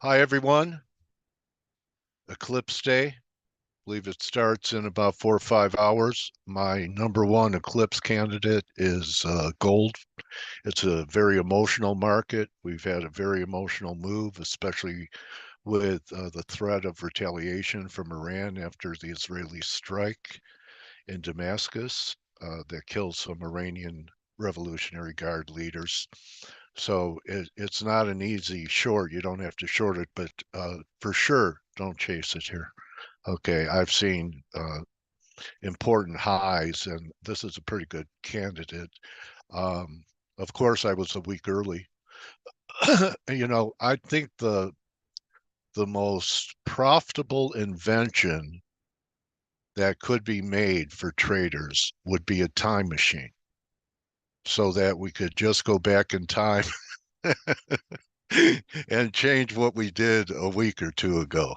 Hi, everyone. Eclipse Day. I believe it starts in about 4 or 5 hours. My number one Eclipse candidate is gold. It's a very emotional market. We've had a very emotional move, especially with the threat of retaliation from Iran after the Israeli strike in Damascus that killed some Iranian Revolutionary Guard leaders. So it's not an easy short. You don't have to short it, but for sure, don't chase it here. Okay, I've seen important highs, and this is a pretty good candidate. Um, of course, I was a week early. I think the most profitable invention that could be made for traders would be a time machine, so that we could just go back in time and change what we did a week or two ago.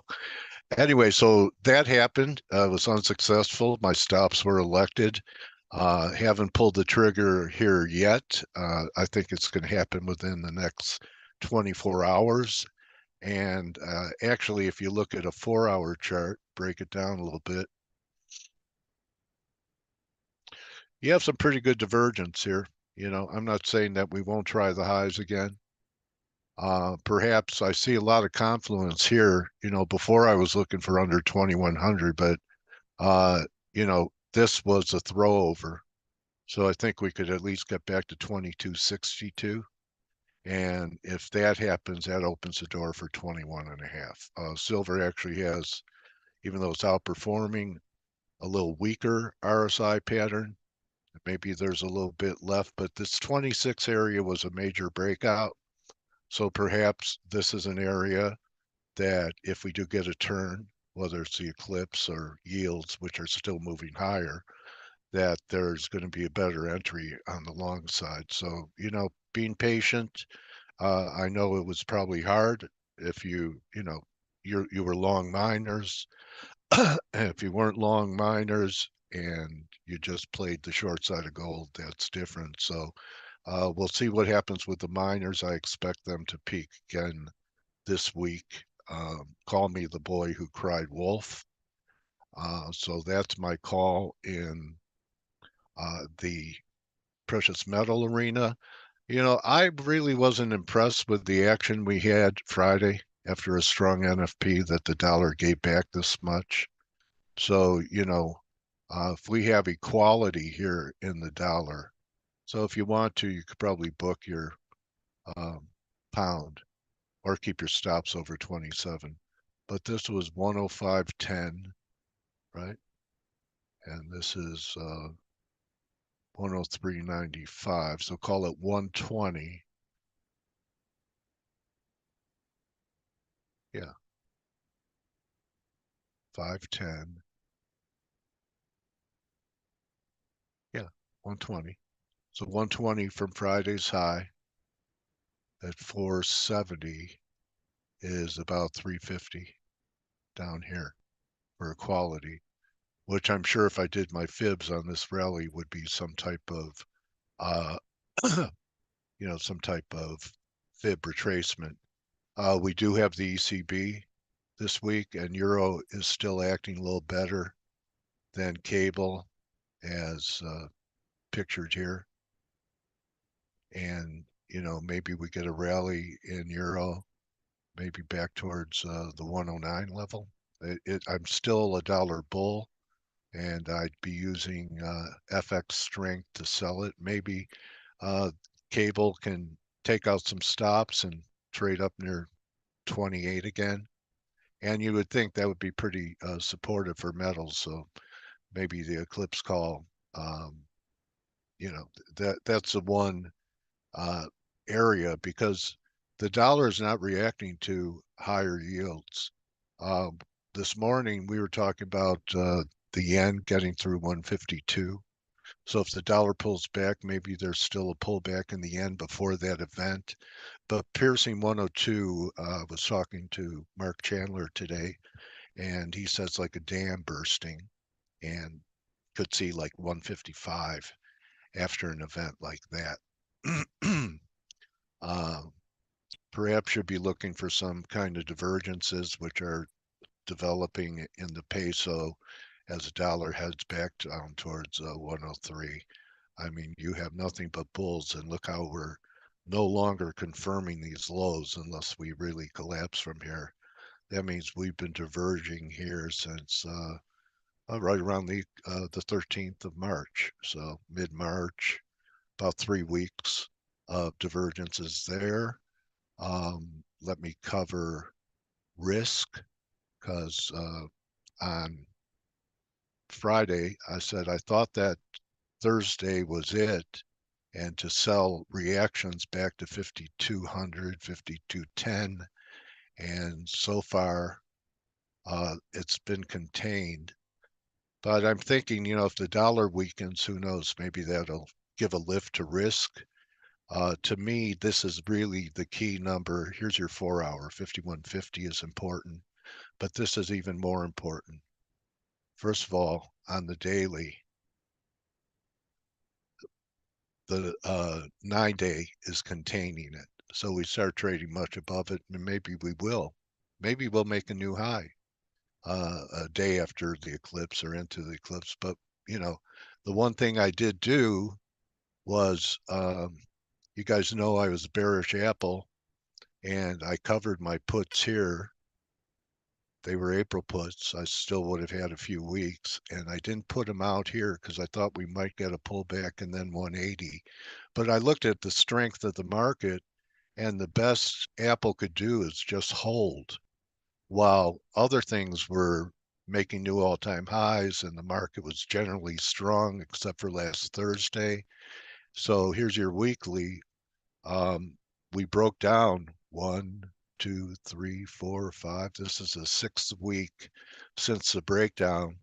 Anyway, so that happened. It was unsuccessful. My stops were elected. Haven't pulled the trigger here yet. I think it's going to happen within the next 24 hours. And actually, if you look at a 4-hour chart, break it down a little bit, you have some pretty good divergence here. I'm not saying that we won't try the highs again. Perhaps I see a lot of confluence here. Before I was looking for under 2100, but this was a throwover. So I think we could at least get back to 2262. And if that happens, that opens the door for 21 and a half. Silver actually has, even though it's outperforming, a little weaker RSI pattern. Maybe there's a little bit left, but this 26 area was a major breakout. So perhaps this is an area that if we do get a turn, whether it's the eclipse or yields, which are still moving higher, that there's going to be a better entry on the long side. So, being patient. I know it was probably hard if you were long miners. If you weren't long miners and you just played the short side of gold, that's different. So we'll see what happens with the miners. I expect them to peak again this week. Call me the boy who cried wolf. So that's my call in the precious metal arena. I really wasn't impressed with the action we had Friday after a strong NFP that the dollar gave back this much. So, if we have equality here in the dollar, so if you want to, you could probably book your um, pound or keep your stops over 27. But this was 105.10, right? And this is 103.95. So call it 120. Yeah, 510. Yeah, 120. So 120 from Friday's high at 470 is about 350 down here for equality, which I'm sure if I did my fibs on this rally would be some type of, uh, some type of fib retracement. We do have the ECB this week, and Euro is still acting a little better than cable as pictured here. And, maybe we get a rally in Euro, maybe back towards the 109 level. I'm still a dollar bull, and I'd be using FX strength to sell it. Maybe uh, cable can take out some stops and trade up near 28 again. And you would think that would be pretty supportive for metals. So maybe the eclipse call, um, that's the one uh, area because the dollar is not reacting to higher yields. Uh, this morning we were talking about the yen getting through 152. So if the dollar pulls back, maybe there's still a pullback in the yen before that event. But piercing 102, was talking to Mark Chandler today, and he says like a dam bursting, and could see like 155 after an event like that. um, perhaps you'll be looking for some kind of divergences which are developing in the peso as the dollar heads back down towards 103. I mean, you have nothing but bulls, and look how we're no longer confirming these lows unless we really collapse from here. That means we've been diverging here since right around the 13th of March. So mid-March, about 3 weeks of divergences there. Let me cover risk, because on Friday I said I thought that Thursday was it, and to sell reactions back to 5200, 5210, and so far it's been contained. But I'm thinking, if the dollar weakens, who knows, maybe that'll give a lift to risk. To me, this is really the key number. Here's your 4 hour. 5150 is important, but this is even more important. First of all, on the daily, the 9-day is containing it. So we start trading much above it, and maybe we will. Maybe we'll make a new high a day after the eclipse or into the eclipse. But, the one thing I did do was, you guys know I was bearish Apple, and I covered my puts here. They were April puts. I still would have had a few weeks, and I didn't put them out here because I thought we might get a pullback and then 180. But I looked at the strength of the market, and the best Apple could do is just hold, while other things were making new all-time highs, and the market was generally strong except for last Thursday. So here's your weekly. We broke down 1, 2, 3, 4, 5. This is the 6th week since the breakdown.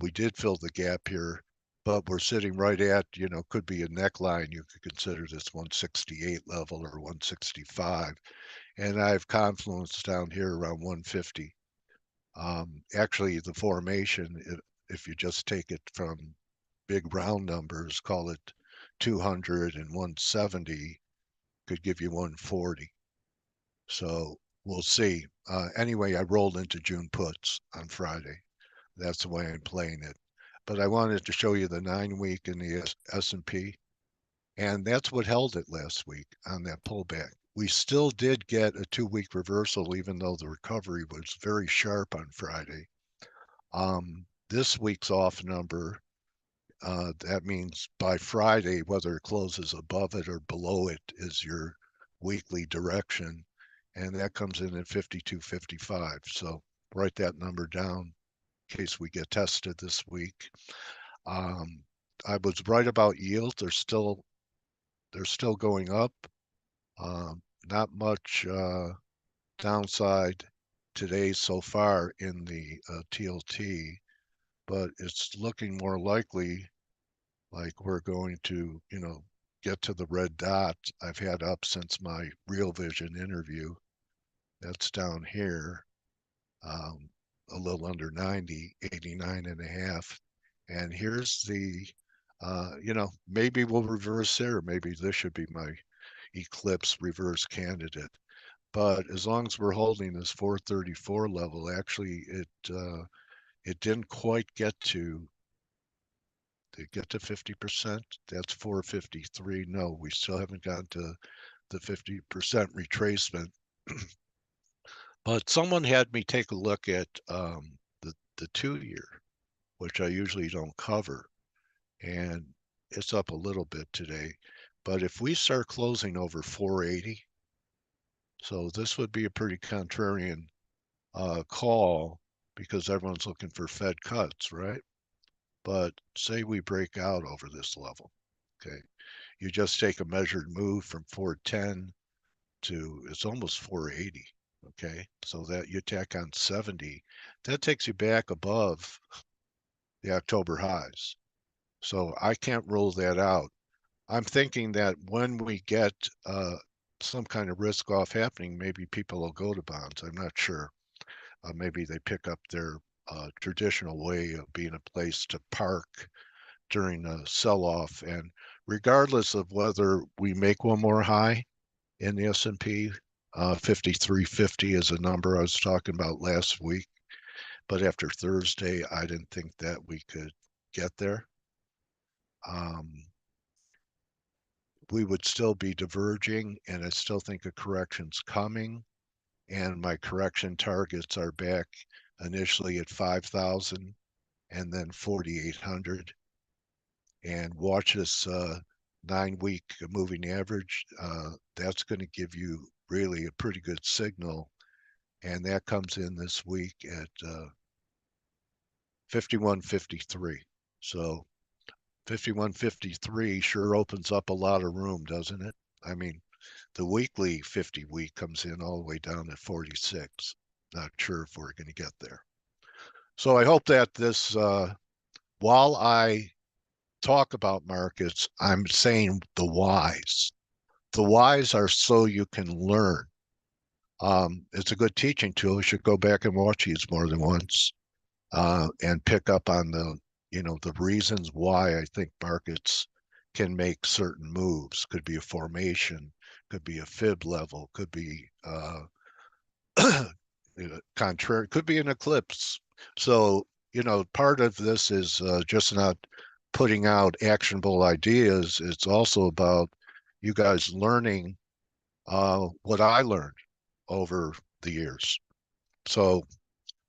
We did fill the gap here, but we're sitting right at, could be a neckline. You could consider this 168 level or 165. And I have confluence down here around 150. Actually, the formation, if you just take it from big round numbers, call it 200 and 170, could give you 140. So we'll see. Anyway, I rolled into June puts on Friday. That's the way I'm playing it. But I wanted to show you the 9-week in the S&P, and that's what held it last week on that pullback. We still did get a 2-week reversal, even though the recovery was very sharp on Friday. This week's off number, that means by Friday, whether it closes above it or below it is your weekly direction. And that comes in at 52.55. So write that number down in case we get tested this week. I was right about yield. They're still going up. Not much downside today so far in the TLT, but it's looking more likely like we're going to, get to the red dot I've had up since my Real Vision interview. That's down here, a little under 90, 89.5. And here's the, maybe we'll reverse there. Maybe this should be my Eclipse reverse candidate. But as long as we're holding this 434 level, actually it didn't quite get to 50%. That's 453. No, we still haven't gotten to the 50% retracement. But someone had me take a look at the 2-year, which I usually don't cover, and it's up a little bit today. But if we start closing over 480, so this would be a pretty contrarian call because everyone's looking for Fed cuts, right? But say we break out over this level, okay? You just take a measured move from 410 to, it's almost 480, okay? So that you tack on 70, that takes you back above the October highs. So I can't rule that out. I'm thinking that when we get some kind of risk off happening, maybe people will go to bonds. I'm not sure. Maybe they pick up their traditional way of being a place to park during a sell-off. And regardless of whether we make one more high in the S&P 53.50 is a number I was talking about last week. But after Thursday, I didn't think that we could get there. We would still be diverging, and I still think a correction's coming. And my correction targets are back initially at 5,000 and then 4,800. And watch this 9-week moving average. That's going to give you really a pretty good signal. And that comes in this week at 51.53. So 51.53 sure opens up a lot of room, doesn't it? I mean, the weekly 50 week comes in all the way down at 46. Not sure if we're going to get there. So I hope that this, while I talk about markets, I'm saying the whys. The whys are so you can learn. It's a good teaching tool. You should go back and watch these more than once and pick up on the reasons why I think markets can make certain moves. Could be a formation, could be a fib level, could be contrary, could be an eclipse. So, part of this is just not putting out actionable ideas. It's also about you guys learning what I learned over the years. So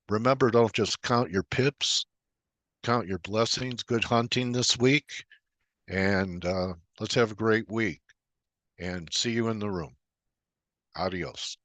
remember, don't just count your pips, count your blessings. Good hunting this week. And let's have a great week. And see you in the room. Adios.